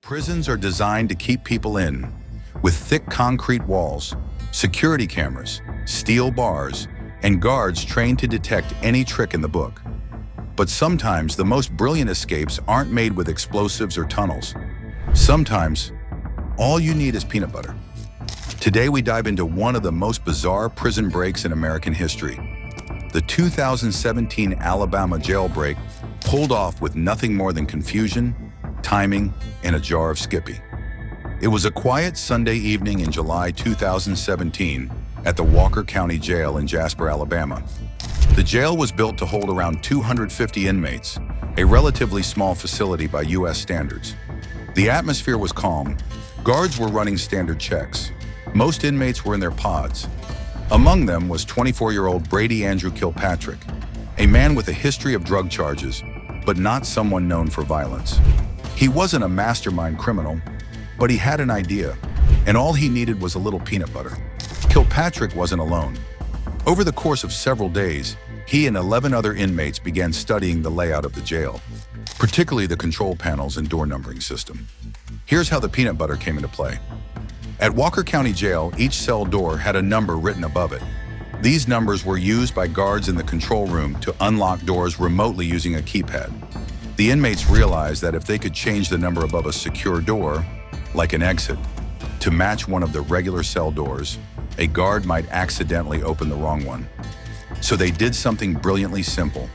Prisons are designed to keep people in, with thick concrete walls, security cameras, steel bars, and guards trained to detect any trick in the book. But sometimes the most brilliant escapes aren't made with explosives or tunnels. Sometimes, all you need is peanut butter. Today we dive into one of the most bizarre prison breaks in American history. The 2017 Alabama jailbreak pulled off with nothing more than confusion, timing, and a jar of Skippy. It was a quiet Sunday evening in July 2017 at the Walker County Jail in Jasper, Alabama. The jail was built to hold around 250 inmates, a relatively small facility by U.S. standards. The atmosphere was calm. Guards were running standard checks. Most inmates were in their pods. Among them was 24-year-old Brady Andrew Kilpatrick, a man with a history of drug charges, but not someone known for violence. He wasn't a mastermind criminal, but he had an idea, and all he needed was a little peanut butter. Kilpatrick wasn't alone. Over the course of several days, he and 11 other inmates began studying the layout of the jail, particularly the control panels and door numbering system. Here's how the peanut butter came into play. At Walker County Jail, each cell door had a number written above it. These numbers were used by guards in the control room to unlock doors remotely using a keypad. The inmates realized that if they could change the number above a secure door, like an exit, to match one of the regular cell doors, a guard might accidentally open the wrong one. So they did something brilliantly simple.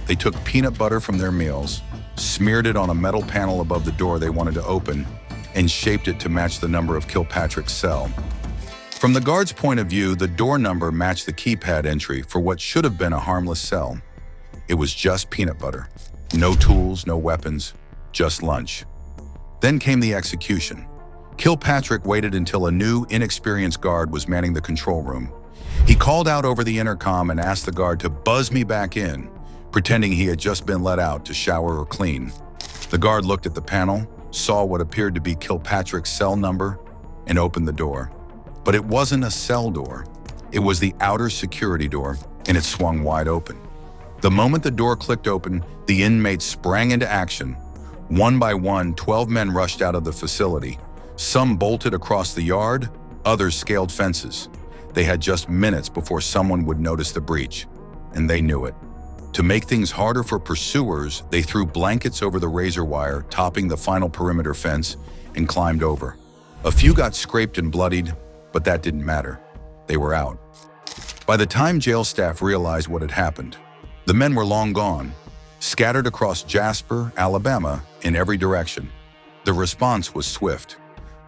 They took peanut butter from their meals, smeared it on a metal panel above the door they wanted to open, and shaped it to match the number of Kilpatrick's cell. From the guard's point of view, the door number matched the keypad entry for what should have been a harmless cell. It was just peanut butter. No tools, no weapons, just lunch. Then came the execution. Kilpatrick waited until a new, inexperienced guard was manning the control room. He called out over the intercom and asked the guard to buzz me back in, pretending he had just been let out to shower or clean. The guard looked at the panel, saw what appeared to be Kilpatrick's cell number, and opened the door. But it wasn't a cell door. It was the outer security door, and it swung wide open. The moment the door clicked open, the inmates sprang into action. One by one, 12 men rushed out of the facility. Some bolted across the yard, others scaled fences. They had just minutes before someone would notice the breach, and they knew it. To make things harder for pursuers, they threw blankets over the razor wire, topping the final perimeter fence, and climbed over. A few got scraped and bloodied, but that didn't matter. They were out. By the time jail staff realized what had happened, the men were long gone, scattered across Jasper, Alabama, in every direction. The response was swift.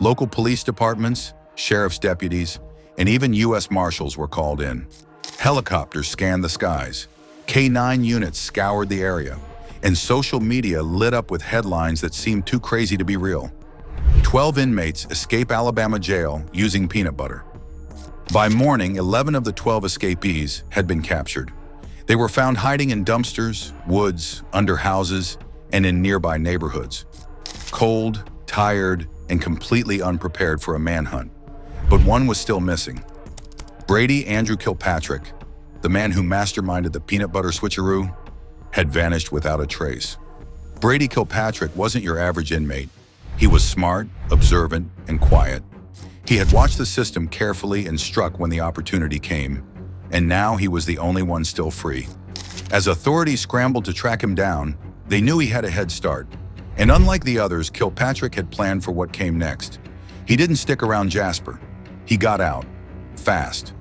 Local police departments, sheriff's deputies, and even U.S. Marshals were called in. Helicopters scanned the skies. K-9 units scoured the area, and social media lit up with headlines that seemed too crazy to be real. 12 inmates escape Alabama jail using peanut butter. By morning, 11 of the 12 escapees had been captured. They were found hiding in dumpsters, woods, under houses, and in nearby neighborhoods. Cold, tired, and completely unprepared for a manhunt. But one was still missing. Brady Andrew Kilpatrick, the man who masterminded the peanut butter switcheroo, had vanished without a trace. Brady Kilpatrick wasn't your average inmate. He was smart, observant, and quiet. He had watched the system carefully and struck when the opportunity came, and now he was the only one still free. As authorities scrambled to track him down, they knew he had a head start. And unlike the others, Kilpatrick had planned for what came next. He didn't stick around Jasper. He got out, fast.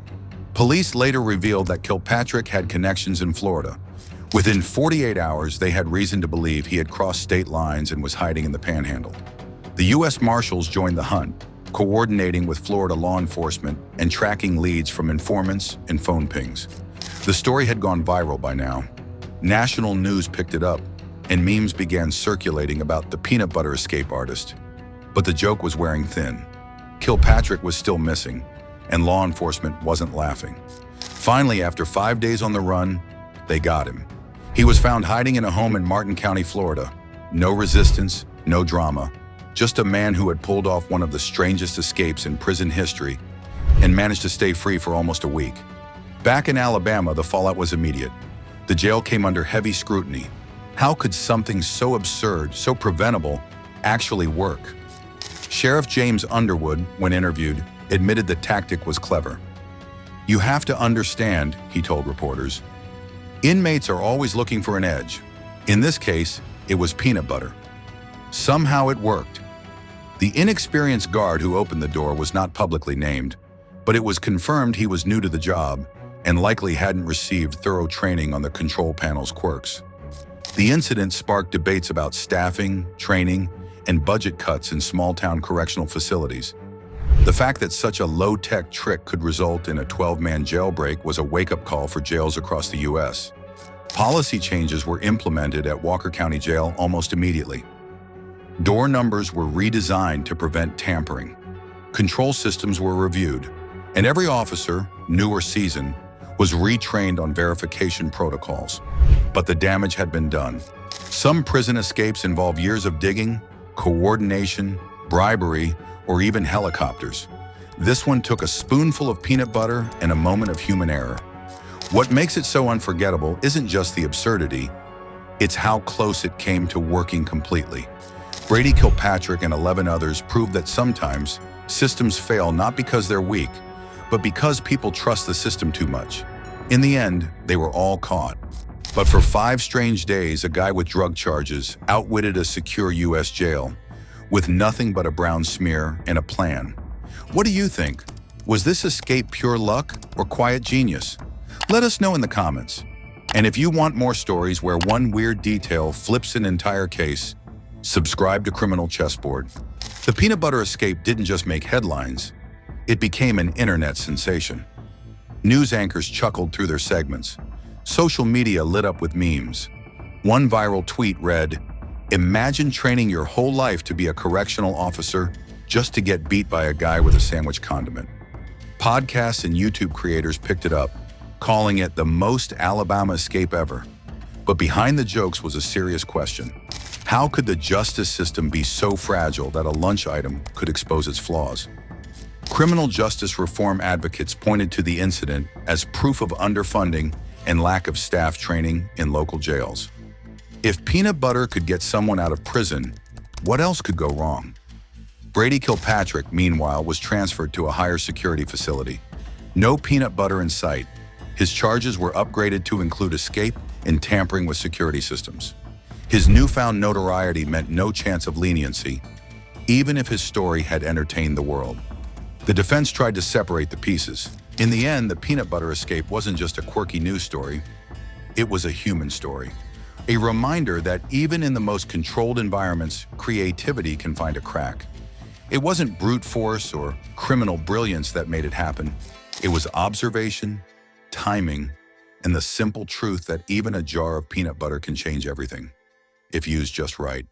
Police later revealed that Kilpatrick had connections in Florida. Within 48 hours, they had reason to believe he had crossed state lines and was hiding in the Panhandle. The U.S. Marshals joined the hunt, coordinating with Florida law enforcement and tracking leads from informants and phone pings. The story had gone viral by now. National news picked it up, and memes began circulating about the peanut butter escape artist. But the joke was wearing thin. Kilpatrick was still missing, and law enforcement wasn't laughing. Finally, after 5 days on the run, they got him. He was found hiding in a home in Martin County, Florida. No resistance, no drama. Just a man who had pulled off one of the strangest escapes in prison history and managed to stay free for almost a week. Back in Alabama, the fallout was immediate. The jail came under heavy scrutiny. How could something so absurd, so preventable, actually work? Sheriff James Underwood, when interviewed, admitted the tactic was clever. "You have to understand," he told reporters, "inmates are always looking for an edge. In this case, it was peanut butter. Somehow it worked." The inexperienced guard who opened the door was not publicly named, but it was confirmed he was new to the job and likely hadn't received thorough training on the control panel's quirks. The incident sparked debates about staffing, training, and budget cuts in small-town correctional facilities. The fact that such a low-tech trick could result in a 12-man jailbreak was a wake-up call for jails across the U.S. Policy changes were implemented at Walker County Jail almost immediately. Door numbers were redesigned to prevent tampering. Control systems were reviewed, and every officer, new or seasoned, was retrained on verification protocols. But the damage had been done. Some prison escapes involve years of digging, coordination, bribery, or even helicopters. This one took a spoonful of peanut butter and a moment of human error. What makes it so unforgettable isn't just the absurdity, it's how close it came to working completely. Brady Kilpatrick and 11 others proved that sometimes systems fail not because they're weak, but because people trust the system too much. In the end, they were all caught. But for 5 strange days, a guy with drug charges outwitted a secure U.S. jail with nothing but a brown smear and a plan. What do you think? Was this escape pure luck or quiet genius? Let us know in the comments. And if you want more stories where one weird detail flips an entire case, subscribe to Criminal Chessboard. The peanut butter escape didn't just make headlines, it became an internet sensation. News anchors chuckled through their segments. Social media lit up with memes. One viral tweet read, "Imagine training your whole life to be a correctional officer just to get beat by a guy with a sandwich condiment." Podcasts and YouTube creators picked it up, calling it the most Alabama escape ever. But behind the jokes was a serious question. How could the justice system be so fragile that a lunch item could expose its flaws? Criminal justice reform advocates pointed to the incident as proof of underfunding and lack of staff training in local jails. If peanut butter could get someone out of prison, what else could go wrong? Brady Kilpatrick, meanwhile, was transferred to a higher security facility. No peanut butter in sight. His charges were upgraded to include escape and tampering with security systems. His newfound notoriety meant no chance of leniency, even if his story had entertained the world. The defense tried to separate the pieces. In the end, the peanut butter escape wasn't just a quirky news story, it was a human story. A reminder that even in the most controlled environments, creativity can find a crack. It wasn't brute force or criminal brilliance that made it happen. It was observation, timing, and the simple truth that even a jar of peanut butter can change everything, if used just right.